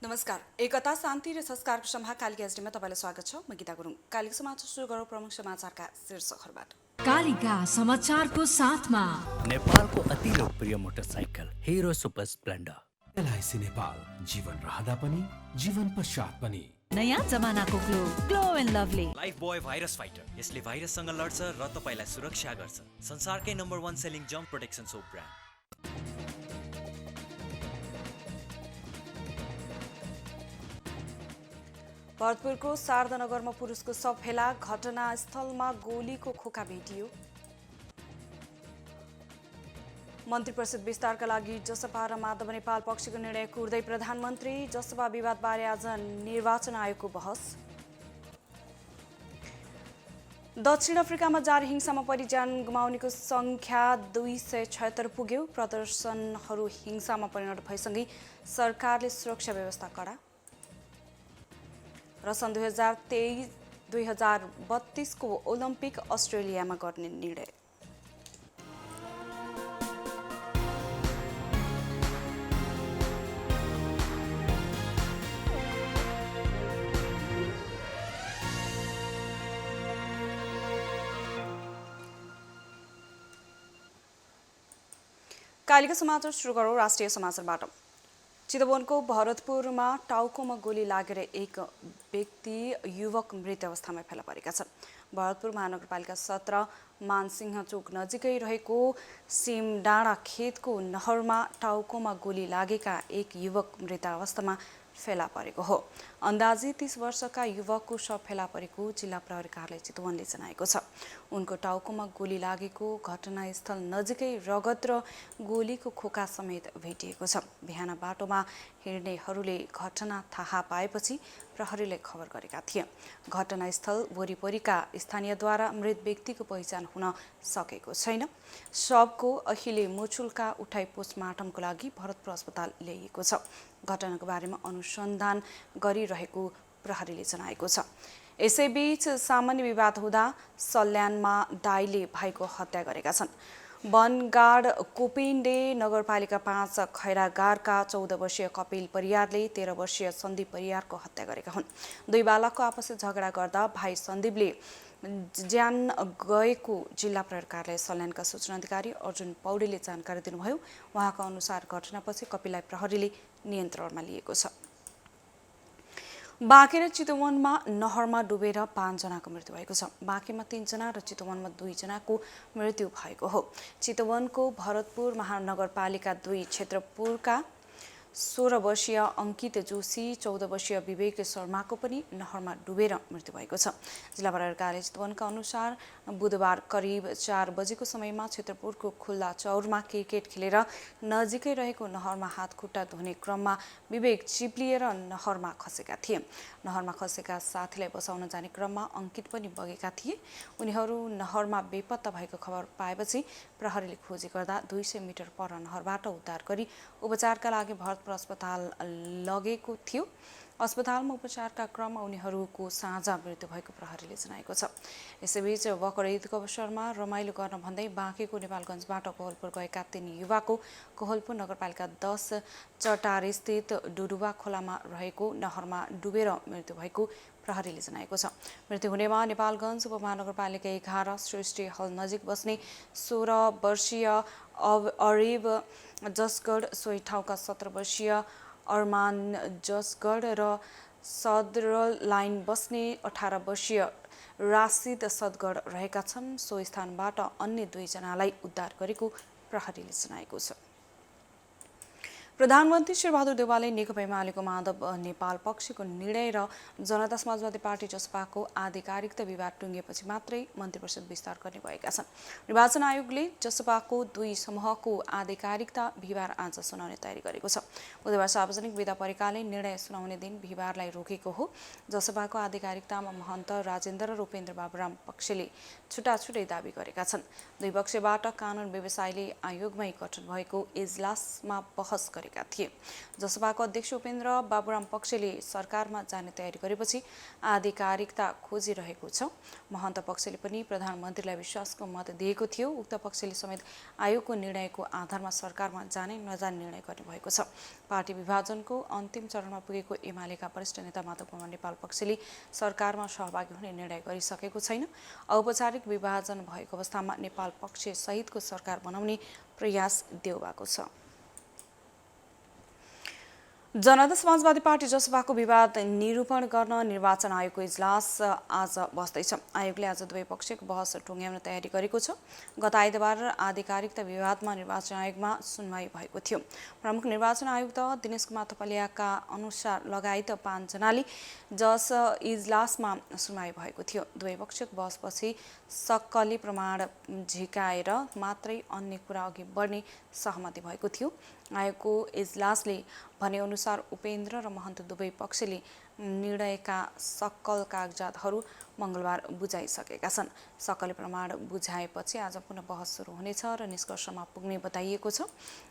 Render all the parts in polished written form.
नमस्कार। एकता शान्ति र संस्कारको सभा कालिका एसडीमा तपाईँलाई स्वागत छ। म गीता गुरुङ। कालिका समाचार सुरु गरौँ प्रमुख समाचारका शीर्षकहरूबाट। कालिका समाचारको साथमा नेपालको अति लोकप्रिय motorcycle Hero Super Splendor. LIC Nepal, जीवन रहँदा पनि जीवन पश्चात पनि। नयाँ जमानाको Glow and Lovely Lifebuoy virus fighter. यसले भाइरससँग लड्छ र तपाईलाई सुरक्षा गर्छ। संसारकै नम्बर 1 सेलिङ जम्प प्रोटेक्सन सोप ब्रान्ड। भरतपुरको शारदानगरमा पुरुषको शव फेला, घटनास्थलमा गोलीको खोका भेटियो। मन्त्री परिषद विस्तारका लागि जसपा र माधव नेपाल पक्षको निर्णय कुर्दै प्रधानमन्त्री। जसपा विवादबारे आज निर्वाचन आयोगको बहस। दक्षिण अफ्रिकामा जारी हिंसामा परिज्यान गुमाउनेको संख्या 276 पुग्यो। प्रदर्शनहरू हिंसामा परिणत भएसँगै सरकारले सुरक्षा व्यवस्था कडा। र सन् 2032 को ओलम्पिक अस्ट्रेलियामा गर्ने निर्णय। कालिका समाचार सुरु गरौँ राष्ट्रिय समाचारबाट। चितवनको भरतपुरमा टाउकोमा गोली लागेर एक व्यक्ति युवक मृत अवस्थामा फेला परेका छन्। भरतपुर महानगरपालिका 17 मानसिंह चोक नजिकै रहेको सिमडाँडा खेतको नहरमा टाउकोमा गोली लागेका एक युवक मृत अवस्थामा फेला परेको हो। अन्दाजी 30 वर्षका युवकको शव फेला परेको जिल्ला प्रहरी कार्यालय चितवनले जनाएको छ। उनको टाउकोमा गोली लागेको घटनास्थल नजिकै रगत र गोलीको खोका समेत भेटिएको छ। बिहान बाटोमा हिँड्नेहरूले घटना थाहा पाएपछि प्रहरीले खबर गरेका थिए। घटनास्थल वरिपरिका स्थानीयद्वारा मृत व्यक्तिको पहिचान हुन सकेको छैन। शवको अहिले मुचुल्का उठाई पोस्टमार्टमको लागि भरतपुर अस्पताल ल्याइएको छ। घटनाको बारेमा अनुसन्धान गरिरहेको प्रहरीले जनाएको छ। यसैबीच सामान्य विवाद हुँदा सल्यानमा दाइले भाइको हत्या गरेका छन्। वनगाड कोपिन्डे नगरपालिका 5 खैरागारका 14 वर्षीय कपिल परियारले 13 वर्षीय सन्दीप परियारको हत्या गरेका हुन्। दुई बालकको आपसी झगडा गर्दा भाइ सन्दीपले ज्यान गएको जिल्ला प्रहरी कार्यालय सल्यानका सूचना अधिकारी अर्जुन पौडेलले जानकारी दिनुभयो। उहाँका अनुसार घटनापछि कपिललाई प्रहरीले नियन्त्रणमा लिएको छ। बाँके र चितवनमा नहरमा डुबेर 5 जनाको मृत्यु भएको छ। बाँकेमा 3 जना र चितवनमा 2 जनाको मृत्यु भएको हो। चितवनको भरतपुर महानगरपालिका 2 क्षेत्रपुरका 16 वर्षीय अंकित जोशी, 14 वर्षीय विवेक शर्माको पनि नहरमा डुबेर मृत्यु भएको छ। जिल्ला प्रहरी कार्यालय चितवनका अनुसार बुधबार करिब 4 बजेको समयमा क्षेत्रपुरको खुल्ला चौरमा क्रिकेट खेलेर नजिकै रहेको नहरमा हात खुट्टा धुने क्रममा विवेक चिप्लिएर नहरमा खसेका थिए। नहरमा खसेका साथीलाई बचाउन जाने क्रममा अंकित पनि बगेका थिए। उनीहरू नहरमा बेपत्ता भएको खबर पाएपछि प्रहरीले खोजी गर्दा 200 मिटर पर नहरबाट उद्धार गरी उपचारका लागि भरतपुर अस्पताल लगेको थियो। अस्पतालमा उपचारका क्रममा उनीहरूको साझा मृत्यु भएको प्रहरीले जनाएको छ। यसैबीच बकर ईदको अवसरमा रमाइलो गर्न भन्दै बाँकेको नेपालगञ्जबाट कोहलपुर गएका 3 युवाको कोहलपुर नगरपालिका 10 चटारस्थित डुडुवा खोलामा रहेको नहरमा डुबेर मृत्यु भएको प्रहरीले जनाएको छ। मृत्यु हुनेमा नेपालगञ्ज उपमहानगरपालिका 11 सृष्टि हल नजिक बस्ने 16 वर्षीय अरिब जसगढ, सोही ठाउँका 17 वर्षीय अरमान जसगढ र सदर लाइन बस्ने 18 वर्षीय राशिद सदगढ रहेका छन्। सो स्थानबाट अन्य 2 जनालाई उद्धार गरेको प्रहरीले जनाएको छ। प्रधानमन्त्री शेरबहादुर देउवाले नेकपा एमालेको माधव नेपाल पक्षको निर्णय र जनता समाजवादी पार्टी जसपाको आधिकारिकता विवाद टुङ्गिएपछि मात्रै मन्त्री परिषद विस्तार गर्ने भएका छन्। निर्वाचन आयोगले जसपाको 2 समूहको आधिकारिकता बिहिबार आज सुनाउने तयारी गरेको छ। बुधबार सार्वजनिक विदा परेकाले निर्णय सुनाउने दिन बिहिबारलाई रोकेको हो। जसपाको आधिकारिकतामा महन्त राजेन्द्र र उपेन्द्र बाबुराम पक्षले छुटाछुटै दाबी गरेका छन्। दुई पक्षबाट कानुन व्यवसायले आयोगमै गठन भएको इजलासमा बहस गरेका थिए। जसपाको अध्यक्ष उपेन्द्र बाबुराम पक्षले सरकारमा जाने तयारी गरेपछि आधिकारिकता खोजिरहेको छ। महन्त पक्षले पनि प्रधानमन्त्रीलाई विश्वासको मत दिएको थियो। उक्त पक्षले समेत आयोगको निर्णयको आधारमा सरकारमा जाने नजाने निर्णय गर्ने भएको छ। पार्टी विभाजनको अन्तिम चरणमा पुगेको एमालेका वरिष्ठ नेता माधव कुमार नेपाल पक्षले सरकारमा सहभागी हुने निर्णय गरिसकेको छैन। औपचारिक विभाजन भएको अवस्थामा नेपाल पक्ष सहितको सरकार बनाउने प्रयास देउबाको छ। जनता समाजवादी पार्टी जसपाको विवाद निरूपण गर्न निर्वाचन आयोगको इजलास आज बस्दैछ। आयोगले आज दुवै पक्षको बहस टुङ्ग्याउन तयारी गरेको छ। गत आइतबार आधिकारिकता विवादमा निर्वाचन आयोगमा सुनवाई भएको थियो। प्रमुख निर्वाचन आयुक्त दिनेश कुमार थपलियाका अनुसार लगायत 5 जनाले जस इजलासमा सुनवाई भएको थियो। दुवै पक्षको बहसपछि सक्कली प्रमाण झिकाएर मात्रै अन्य कुरा अघि बढ्ने सहमति भएको थियो। आयोगको इजलासले भनेअनुसार उपेन्द्र र महन्त दुवै पक्षले निर्णयका सक्कल कागजातहरू मङ्गलबार बुझाइसकेका छन्। सक्कली प्रमाण बुझाएपछि आज पुनः बहस सुरु हुनेछ र निष्कर्षमा पुग्ने बताइएको छ।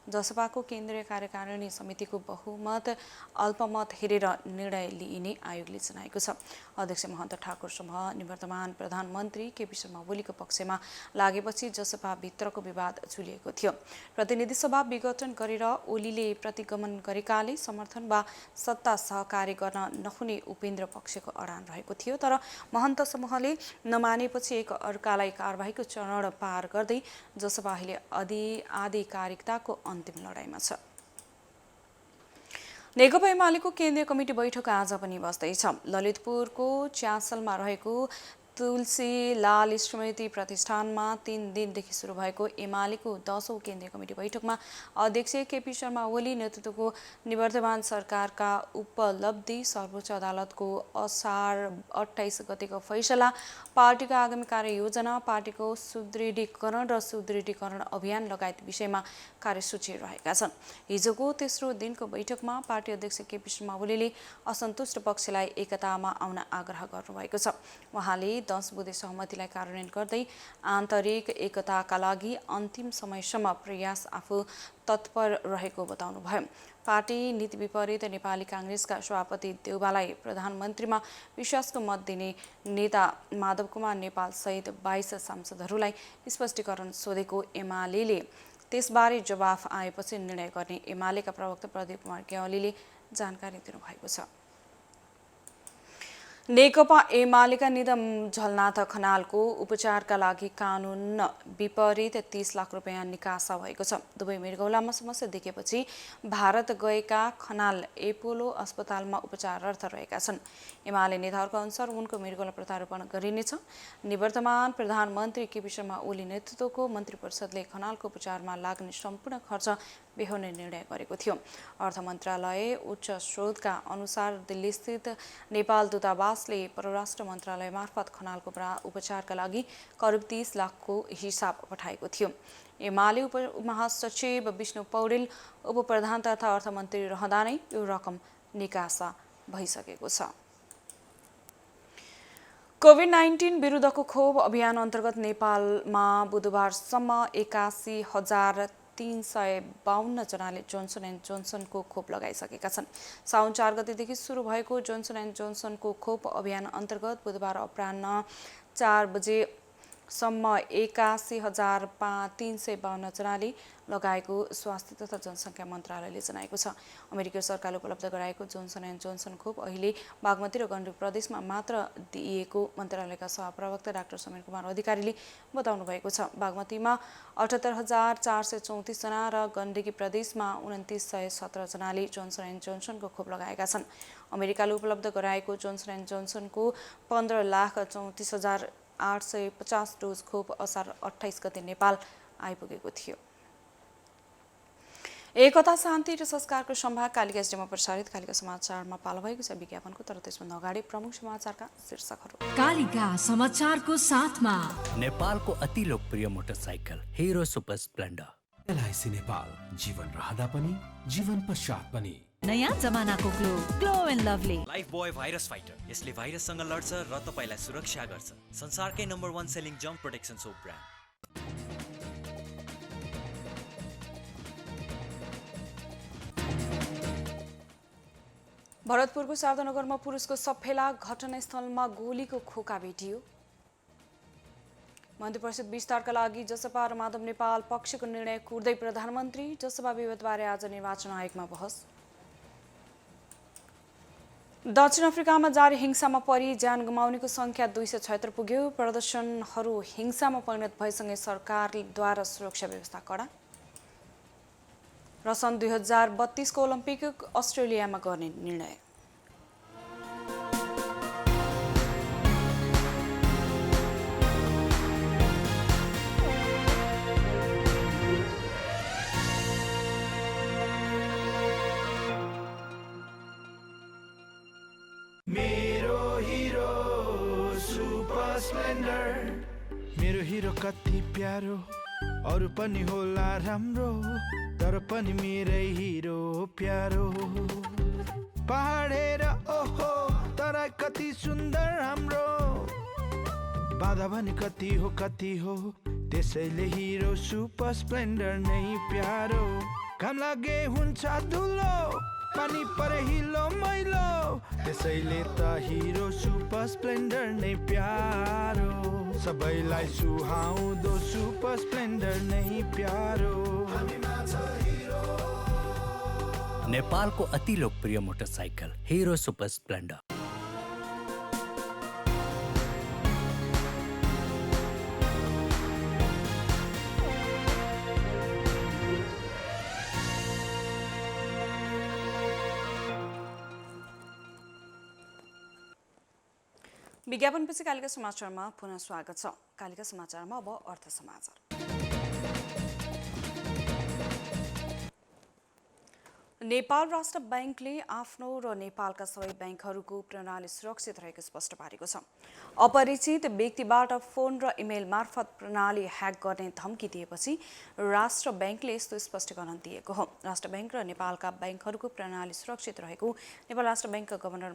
जसपाको केन्द्रीय कार्यकारिणी समितिको बहुमत अल्पमत हेरेर निर्णय लिइने आयोगले जनाएको छ। अध्यक्ष महन्त ठाकुर समूह निवर्तमान प्रधानमन्त्री केपी शर्मा ओलीको पक्षमा लागेपछि जसपा भित्रको विवाद चुलिएको थियो। प्रतिनिधि सभा विघटन गरेर ओलीले प्रतिगमन गरेकाले समर्थन वा सत्ता सहकारी गर्न नहुने उपेन्द्र पक्षको अडान रहेको थियो। तर महन्त समूहले नमानेपछि एक अर्कालाई कारबाहीको चरण पार गर्दै जसपा अहिले आधिकारिकताको अन्तिम लडाईँमा छ। नेकपा एमालेको केन्द्रीय कमिटी बैठक आज पनि बस्दैछ। ललितपुरको च्यासलमा रहेको तुलसीलाल स्मृति प्रतिष्ठानमा 3 दिनदेखि सुरु भएको एमालेको 10औं केन्द्रीय कमिटी बैठकमा अध्यक्ष केपी शर्मा ओली नेतृत्वको निवर्तमान सरकारका उपलब्धि, सर्वोच्च अदालतको असार 28 गतेको फैसला, पार्टीको आगामी कार्ययोजना, पार्टीको सुदृढीकरण र सुदृढीकरण अभियान लगायत विषयमा कार्यसूची रहेका छन्। हिजोको तेस्रो दिनको बैठकमा पार्टी अध्यक्ष केपी शर्मा ओलीले असन्तुष्ट पक्षलाई एकतामा आउन आग्रह गर्नुभएको छ। उहाँले 10 बुँदे सहमतिलाई कार्यान्वयन गर्दै आन्तरिक एकताका लागि अन्तिम समयसम्म प्रयास आफू तत्पर रहेको बताउनुभयो। पार्टी नीति विपरीत नेपाली काङ्ग्रेसका सभापति देउबालाई प्रधानमन्त्रीमा विश्वासको मत दिने नेता माधव कुमार नेपाल सहित 22 सांसदहरूलाई स्पष्टीकरण सोधेको एमालेले त्यसबारे जवाफ आएपछि निर्णय गर्ने एमालेका प्रवक्ता प्रदीप कुमार गेवालीले जानकारी दिनुभएको छ। नेकपा एमालेका नेता झलनाथ खनालको उपचारका लागि कानुन विपरीत 30 लाख रुपैयाँ निकासा भएको छ। दुवै मृगौलामा समस्या देखेपछि भारत गएका खनाल एपोलो अस्पतालमा उपचारर्थ रहेका छन्। एमाले नेताहरूको अनुसार उनको मृगौला प्रत्यारोपण गरिनेछ। निवर्तमान प्रधानमन्त्री केपी शर्मा ओली नेतृत्वको मन्त्री परिषदले खनालको उपचारमा लाग्ने सम्पूर्ण खर्च बेहोर्ने निर्णय गरेको थियो। अर्थ मन्त्रालय उच्च स्रोतका अनुसार दिल्लीस्थित नेपाल दूतावासले परराष्ट्र मन्त्रालय मार्फत खनालको उपचारका लागि करिब 30 लाखको हिसाब पठाएको थियो। एमाले उपमहासचिव विष्णु पौडेल उपप्रधान तथा अर्थमन्त्री रहँदा नै यो रकम निकासा भइसकेको छ। कोभिड-19 विरुद्धको खोप अभियान अन्तर्गत नेपालमा बुधबारसम्म 81,352 जनाले जोन्सन एन्ड जोन्सनको खोप लगाइसकेका छन्। साउन 4 गतेदेखि सुरु भएको जोन्सन एन्ड जोन्सनको खोप अभियान अन्तर्गत बुधबार अपराह्न 4 बजेसम्म 81,352 जनाले लगाएको स्वास्थ्य तथा जनसङ्ख्या मन्त्रालयले जनाएको छ। अमेरिकी सरकारले उपलब्ध गराएको जोन्सन एन्ड जोन्सन खोप अहिले बागमती र गण्डकी प्रदेशमा मात्र दिइएको मन्त्रालयका सहप्रवक्ता डाक्टर समीर कुमार अधिकारीले बताउनु भएको छ। बागमतीमा 78,434 जना र गण्डकी प्रदेशमा 2917 जनाले जोन्सन एन्ड जोन्सनको खोप लगाएका छन्। अमेरिकाले उपलब्ध गराएको जोन्सन एन्ड जोन्सनको 15,34,850 डोज खोप असार 28 गते नेपाल आइपुगेको थियो। एकता, शान्ति र संस्कारको सम्भाग कालिका एसडीमा प्रसारित कालिका समाचारमा पालो भएको छ विज्ञापनको। तर त्यसभन्दा अगाडि प्रमुख समाचारका शीर्षकहरू। कालिका समाचारको साथमा नेपालको अति लोकप्रिय motorcycle Hero Super Splendor. LIC Nepal, जीवन रहँदा पनि जीवन पश्चात पनि। नयाँ जमानाको Glow, Glow and Lovely. Lifebuoy virus fighter, यसले भाइरससँग लड्छ र तपाईलाई सुरक्षा गर्छ। संसारकै नम्बर 1 सेलिङ जम्प प्रोटेक्सन सोप ब्रान्ड। भरतपुरको शारदानगरमा पुरुषको सफेला घटनास्थलमा गोलीको खोका भेटियो। मन्त्री परिषद विस्तारका लागि जसपा र माधव नेपाल पक्षको निर्णय कुर्दै प्रधानमन्त्री। जसपा विवादबारे आज निर्वाचन आयोगमा बहस। दक्षिण अफ्रिकामा जारी हिंसामा परि ज्यान गुमाउनेको संख्या 276 पुग्यो। प्रदर्शनहरू हिंसामा परिणत भएसँगै सरकारद्वारा सुरक्षा व्यवस्था कडा। र सन् 2032 को ओलम्पिक अस्ट्रेलियामा गर्ने निर्णय। मेरो हिरो कति प्यारो अरू पनि होला राम्रो तर पनि मेरै हिरो प्यारो पहाडेर ओहो तर कति सुन्दर हाम्रो बाधा भने कति हो त्यसैले हिरो सुपर स्प्लेन्डर नै प्यारो घाम लागे हुन्छ धुलो पानी परे हिलो मैलो त्यसैले त हिरो सुपर स्प्लेन्डर नै प्यारो सबैलाई सुहाउँदो सुपर स्प्लेन्डर नै प्यारो। नेपालको अति लोकप्रिय मोटरसाइकल हिरो सुपर स्प्लेन्डर। विज्ञापनपछि कालिका समाचारमा पुनः स्वागत छ। कालिका समाचारमा अब अर्थ समाचार। नेपाल राष्ट्र बैंकले आफ्नो र नेपालका सबै बैंकहरूको प्रणाली सुरक्षित रहेको स्पष्ट पारेको छ। अपरिचित व्यक्तिबाट फोन र इमेल मार्फत प्रणाली ह्याक गर्ने धम्की दिएपछि राष्ट्र बैंकले यस्तो स्पष्टीकरण दिएको हो। राष्ट्र बैंक र नेपालका बैंकहरूको प्रणाली सुरक्षित रहेको नेपाल राष्ट्र बैंकका गभर्नर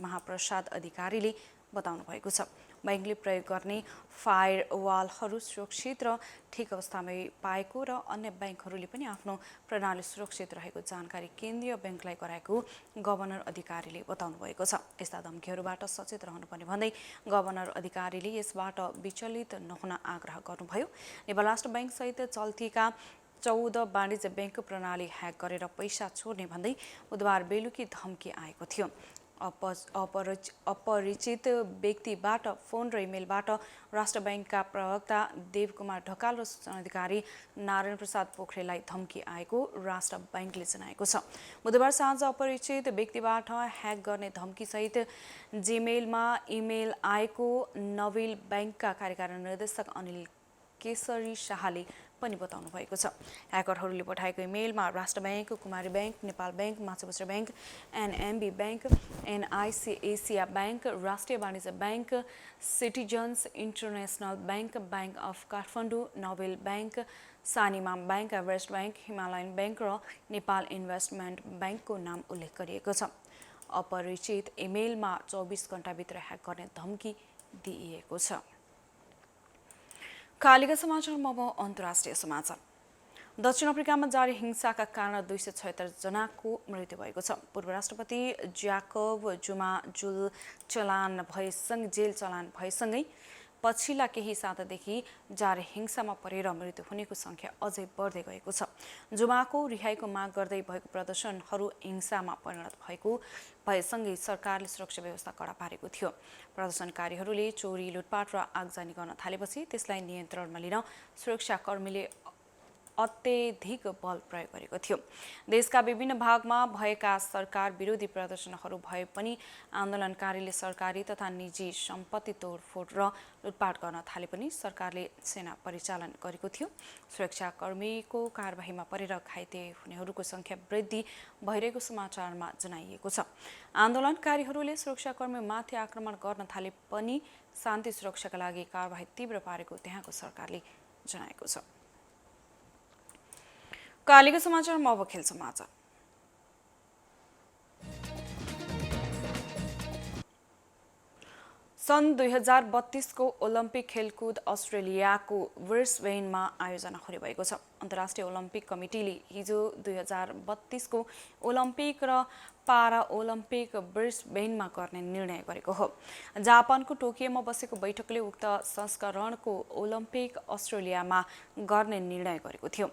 महाप्रसाद अधिकारीले बताउनु भएको छ। बैंकले प्रयोग गर्ने फायरवालहरू सुरक्षित र ठिक अवस्थामै पाएको र अन्य बैंकहरूले पनि आफ्नो प्रणाली सुरक्षित रहेको जानकारी केन्द्रीय बैंकलाई गराएको गभर्नर अधिकारीले बताउनु भएको छ। यस्ता धम्कीहरूबाट सचेत रहनुपर्ने भन्दै गभर्नर अधिकारीले यसबाट विचलित नहुन आग्रह गर्नुभयो। नेपाल राष्ट्र बैंक सहित चल्तीका 14 वाणिज्य बैंकको प्रणाली ह्याक गरेर पैसा चोर्ने भन्दै बुधबार बेलुकी धम्की आएको थियो। अपरिचित व्यक्तिबाट फोन र इमेलबाट राष्ट्र बैंकका प्रवक्ता देवकुमार ढकाल र सूचना अधिकारी नारायण प्रसाद पोखरेललाई धम्की आएको राष्ट्र बैंकले जनाएको छ। बुधबार साँझ अपरिचित व्यक्तिबाट ह्याक गर्ने धम्कीसहित जीमेलमा इमेल आएको नविल बैंकका कार्यकारी निर्देशक अनिल केसरी शाहले पनि बताउनु भएको छ। ह्याकरहरूले पठाएको इमेलमा Rastra Bank, Kumari Bank, Nepal Bank, Machhapuchchhre Bank, NMB Bank, NIC Asia Bank, Rastriya Banijya Bank, Citizens International Bank, Bank of Kathmandu, Nabil Bank, Sanima Bank, Everest Bank, Himalayan Bank र नेपाल इन्भेस्टमेन्ट बैंकको नाम उल्लेख गरिएको छ। अपरिचित इमेलमा 24 घण्टाभित्र ह्याक गर्ने धम्की दिइएको छ। कालिका समाचारमा अब अन्तर्राष्ट्रिय समाचार। दक्षिण अफ्रिकामा जारी हिंसाका कारण 276 जनाको मृत्यु भएको छ। पूर्व राष्ट्रपति ज्याकब जुमा जेल चलान भएसँगै पछिल्ला केही सातादेखि जारी हिंसामा परेर मृत्यु हुनेको संख्या अझै बढ्दै गएको छ। जुमाको रिहाईको माग गर्दै भएको प्रदर्शनहरू हिंसामा परिणत भएसँगै सरकारले सुरक्षा व्यवस्था कडा पारेको थियो। प्रदर्शनकारीहरूले चोरी, लुटपाट र आगजनी गर्न थालेपछि त्यसलाई नियन्त्रणमा लिन सुरक्षाकर्मीले अत्यधिक बल प्रयोग गरेको थियो। देशका विभिन्न भागमा भएका सरकार विरोधी प्रदर्शनहरू भए पनि आन्दोलनकारीले सरकारी तथा निजी सम्पत्ति तोडफोड र लुटपाट गर्न थाले पनि सरकारले सेना परिचालन गरेको थियो। सुरक्षाकर्मीको कारबाहीमा परेर घाइते हुनेहरूको संख्या वृद्धि भइरहेको समाचारमा जनाइएको छ। आन्दोलनकारीहरूले सुरक्षाकर्मीमाथि आक्रमण गर्न थाले पनि शान्ति सुरक्षाका लागि कारबाही तीव्र पारेको त्यहाँको सरकारले जनाएको छ। कालिका समाचारमा अब खेल समाचार। सन् 2032 को ओलम्पिक खेलकुद अस्ट्रेलियाको ब्रिस्बेनमा आयोजना हुने भएको छ। अन्तर्राष्ट्रिय ओलम्पिक कमिटीले हिजो 2032 को ओलम्पिक र पारा ओलम्पिक ब्रिस्बेनमा गर्ने निर्णय गरेको हो। जापानको टोकियोमा बसेको बैठकले उक्त संस्करणको ओलम्पिक अस्ट्रेलियामा गर्ने निर्णय गरेको थियो।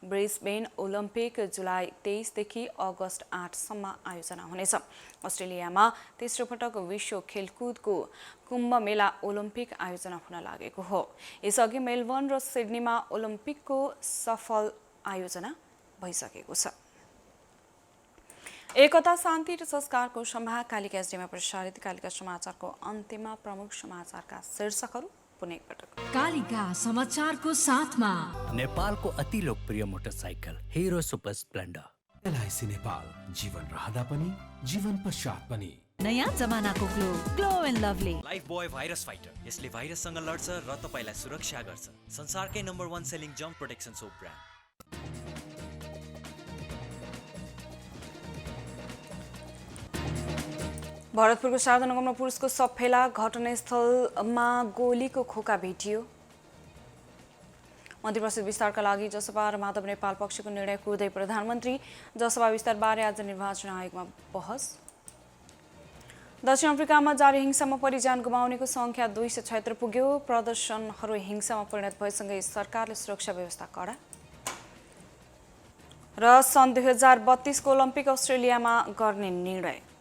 ब्रिस्बेन ओलम्पिक जुलाई 23 देखि अगस्त 8 सम्म आयोजना हुनेछ। अस्ट्रेलियामा तेस्रो पटक विश्व खेलकुदको कुम्भ मेला ओलम्पिक आयोजना हुन लागेको हो। यसअघि मेलबर्न र सिडनीमा ओलम्पिकको सफल आयोजना भइसकेको छ। एकता शान्ति र संस्कारको सभा कालिका एसडीमा प्रसारित कालिका समाचारको अन्त्यमा प्रमुख समाचारका शीर्षकहरू पुनः एकपटक। कालिका समाचारको साथमा नेपालको अति लोकप्रिय motorcycle Hero Super Splendor. LIC Nepal, जीवन रहँदा पनि जीवन पश्चात पनि। नयाँ जमानाको Glow and Lovely. Lifebuoy virus fighter, यसले भाइरससँग लड्छ र तपाईलाई सुरक्षा गर्छ। संसारकै नम्बर 1 सेलिङ जम्प प्रोटेक्सन सोप ब्रान्ड। भरतपुरको शारदा नगरमा पुरुषको शव फेला, घटनास्थलमा गोलीको खोका भेटियो। मन्त्रीपरिषद विस्तारका लागि जसपा र माधव नेपाल पक्षको निर्णय कुर्दै प्रधानमन्त्री। जसपा विस्तारबारे आज निर्वाचन आयोगमा बहस। दक्षिण अफ्रिकामा जारी हिंसामा परि ज्यान गुमाउनेको संख्या 276 पुग्यो। प्रदर्शनहरू हिंसामा परिणत भएसँगै सरकारले सुरक्षा व्यवस्था कडा। र सन् 2032 को ओलम्पिक अस्ट्रेलियामा गर्ने निर्णय।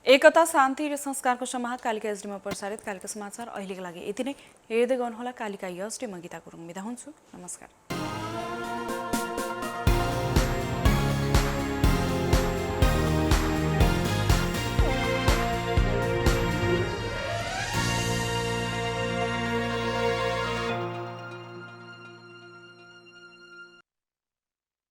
एकता शान्ति र संस्कारको समाह कालिका एसडीमा प्रसारित कालिका समाचार अहिलेको लागि यति नै। हेर्दै गर्नुहोला कालिका एसडी। म गीता गुरुङ बिदा हुन्छु। नमस्कार।